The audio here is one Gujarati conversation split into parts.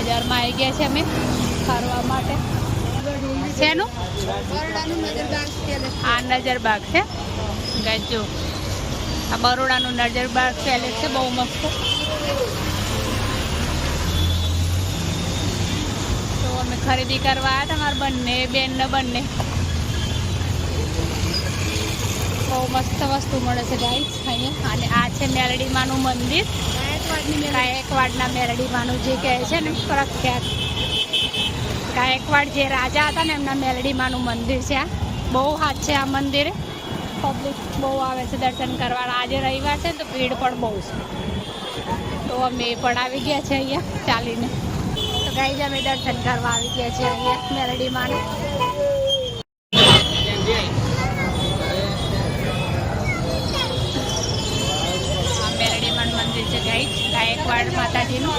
બજારમાં આવી ગયા છે અમે ફરવા માટે. શેનું? આ નજરબાગ છે ગાઈસ. જો આ બરોડાનું નજરબાગ પેલેસ છે, બહુ મસ્ત. તો અમે ખરીદી કરવા આવ્યા હતા મારા બંને બેન ને બંને. બહુ મસ્ત વસ્તુ મળે છે ગાઈસ અહીંયા. અને આ છે મેલડીમાનું મંદિર, ગાયકવાડના મેલડીમાનું જે કહે છે ને પ્રખ્યાત. ગાયકવાડ જે રાજા હતા ને એમના મેલડીમાનું મંદિર છે. આ બહુ હાથ છે આ મંદિરે. પબ્લિક બહુ આવે છે દર્શન કરવાના. આજે રવિવાર છે તો ભીડ પણ બહુ છે. તો અમે પણ આવી ગયા છે અહીંયા ચાલીને. તો ગાઈસ અમે દર્શન કરવા આવી ગયા છે અહીંયા મેલડીમાનું. મેલડીમાનું મંદિર છે ગાઈસ, ગાયકવાડ માતાજીનું.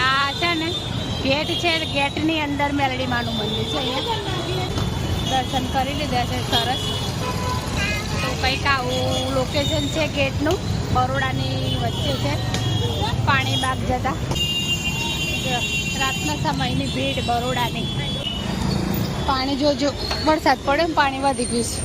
આ છે ને ગેટ છે, ગેટની અંદર મેલડીમાનું મંદિર છે. અહીંયા દર્શન કરી લીધા છે સરસ. તો કંઈક આવું લોકેશન છે ગેટનું, બરોડાની વચ્ચે છે, પાણીબાગ જતા. રાતના સમયની ભીડ બરોડાની. પાણી જોજો, વરસાદ પડે ને પાણી વધી ગયું છે.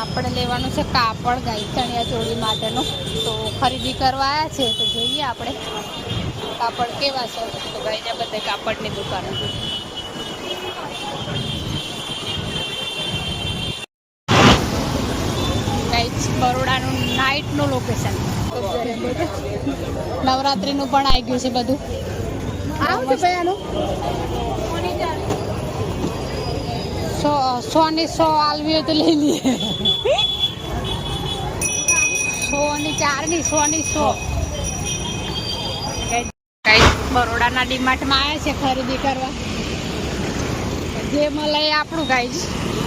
આપણે લેવાનું છે કાપડ ગાઈ ચણિયા ચોળી માટેનું. તો ખરીદી કરવા આવ્યા છે તો જોઈએ આપણે કાપડ કેવા છે. તો ગાઈને બધે કાપડની દુકાન. Guys બરોડાનું નાઇટનું location. નવરાત્રિનું પણ આવી ગયું છે બધું. સો ની 100 આલવી હોય તો લઈ લઈએ. 100 ની 4 ની 100 ની 100. બરોડાના ડીમાર્ટમાં આવ્યા છે ખરીદી કરવા. જે મળે આપણું ગાઈસ.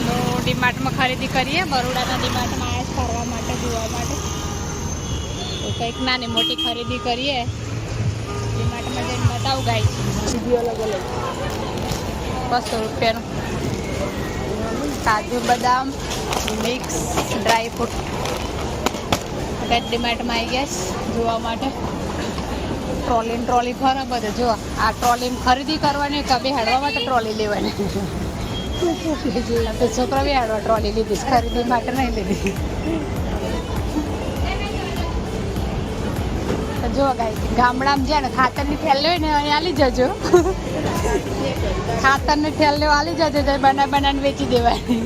તો ડીમાર્ટમાં ખરીદી કરીએ. બરોડાના ડીમાર્ટમાં આવ્યા છે ફરવા માટે, જોવા માટે. તો કંઈક નાની મોટી ખરીદી કરીએ. ડીમાર્ટમાં જઈને બતાવું ગાઈસ. અલગ અલગ 200 રૂપિયાનું કાજુ બદામ મિક્સ ડ્રાય ફ્રૂટ. ડીમાર્ટમાં આવી ગયા જોવા માટે. ટ્રોલી ખરા બધે. જો આ ટ્રોલી ખરીદી કરવાની કે બે હાડવા માટે ટ્રોલી લેવાની. તો છોકરા બે હાડવા ટ્રોલી લીધી, ખરીદી માટે નહીં લીધી. જો ગાય ગામડામાં જ્યાં ખાતરની થેલી હોય ને અહીં આલી જજો. ખાતરની થેલીઓ આલી જજો તો બનાવીને વેચી દેવાની.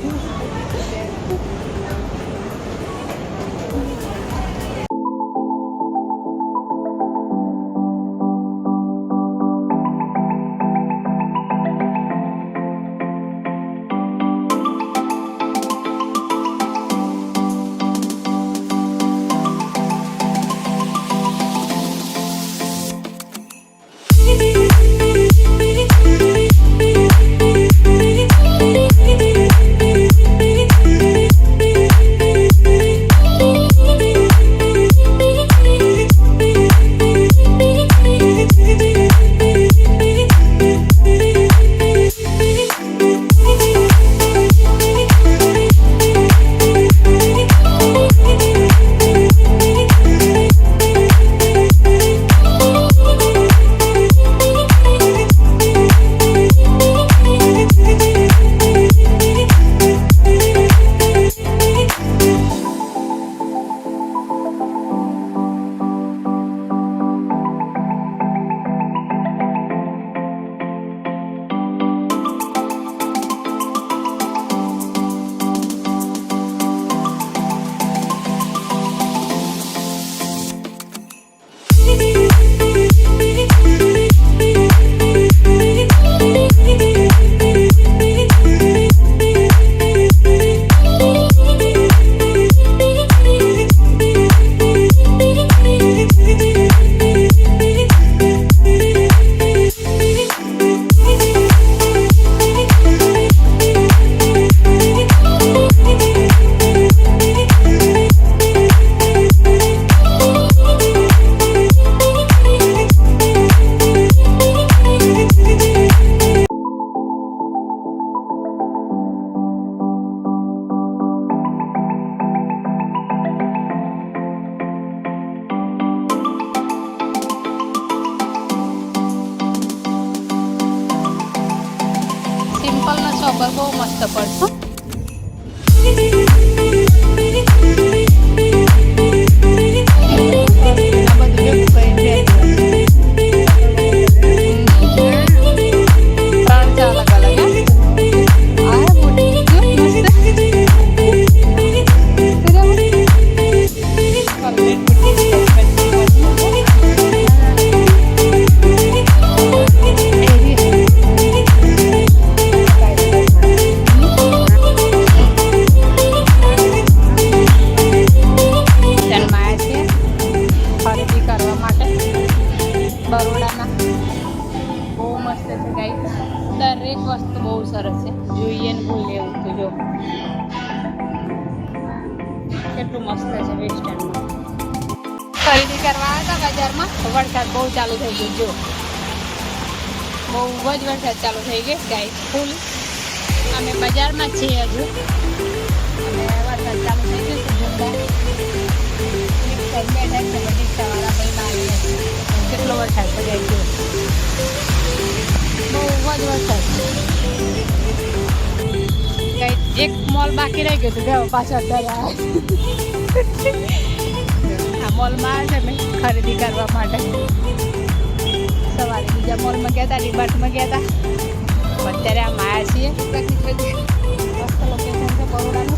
નંબર બહુ મસ્ત પડશે. બરોડાના બહુ મસ્ત છે ગાઈસ. દરેક વસ્તુ બહુ સરસ છે. જોઈએ ને ભૂલ લેવું તો જો કેટલું મસ્ત છે. વેસ્ટર્નમાં ખરીદી કરવા હતા બજારમાં, વરસાદ બહુ ચાલુ થઈ ગયો. જો બહુ જ વરસાદ ચાલુ થઈ ગયો ગાઈસ. ફૂલ અમે બજારમાં છીએ હજુ અને વરસાદ ચાલુ થઈ ગયો છે જોરદાર. કેટલો વરસાદ પડી ગયો. બહુ જ વરસાદ. એક મોલ બાકી રહી ગયો હતું પાછળ આ મોલમાં આવે છે મેં ખરીદી કરવા માટે. સવારે બીજા મોલમાં ગયા હતા, ડીમાર્ટમાં ગયા હતા. અત્યારે આમ આવ્યા છીએ. મસ્ત લોકેશન છે બરોડાનું.